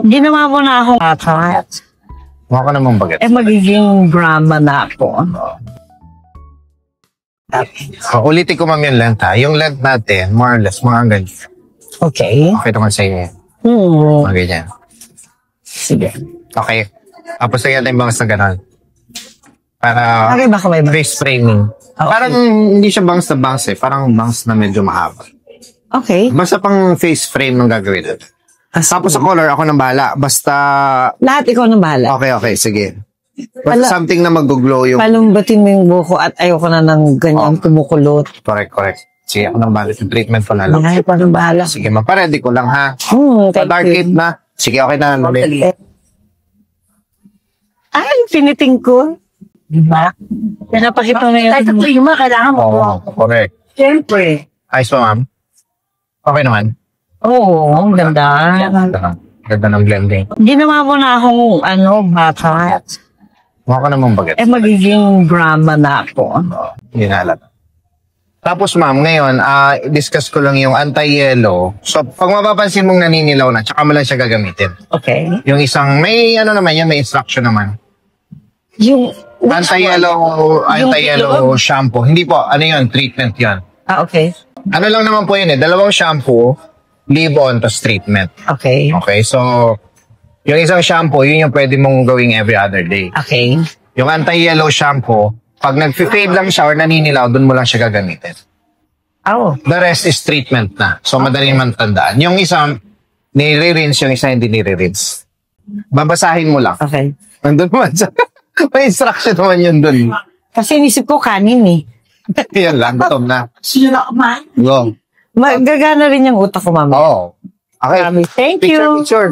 Ginawa mo na akong atat. Mukha ka namang bagat. Magiging drama na ako. Ulitin ko ma'am yung length ha. Yung length natin, more or less, mga ganyan. Okay. Okay naman sa inyo. Mga ganyan. Sige. Okay. Tapos lagyan natin yung bangs na gano'n. Para Okay ba kung may bangs? face framing. Okay. Parang hindi siya bangs na bangs eh. Parang bangs na medyo mahaba. Okay. Basta pang face frame ng gagawin natin. Tapos sa color, ako nang bahala. Basta... Lahat ikaw na bahala. Okay, sige. Basta something na mag-glow yung... Palumbatin mo yung buko at ayoko na ng ganyan kumukulot. Correct. Sige, ako nang bahala. Yung treatment ko na lang. Ay, parang bahala. Sige, maparedy ko lang ha. Thank Dark you. kit na. Sige, okay na. Ay, finiting ko. Diba? Pinapakita na yun. Kahit ito yung kailangan mo. Oo, correct. Siyempre. Ayos pa, ma'am? Okay naman? Oo, ang ganda. Ganda ng blending. Ginawa mo na akong bata. Mukha ka namang bagat. Magiging drama na ako. Hindi na halata. Tapos ma'am, ngayon, discuss ko lang yung anti-yellow. So, pag mapapansin mong naninilaw na, tsaka mo lang siya gagamitin. Okay. Yung isang, may may instruction naman. Yung Anti-yellow shampoo. Hindi po, treatment yun. Okay. Ano lang naman po yun dalawang shampoo, leave-on, tas treatment. Okay. Okay, so, yung isang shampoo, yun yung pwede mong gawing every other day. Okay. Yung anti-yellow shampoo, pag nag-fade lang siya or naninilaw, dun mo lang siya gagamitin. Oh. The rest is treatment na. So, madaling man tandaan. Yung isa, nire-rinse, yung isa hindi nire-rinse. Babasahin mo lang. Okay. Nandun naman sa... May instruction naman yun dun. Kasi inisip ko kanin eh. Yan lang, gutom na. Sino na kumain? Go. Magagana rin yung utak ko, mama. Oo. Okay. Thank you. Picture.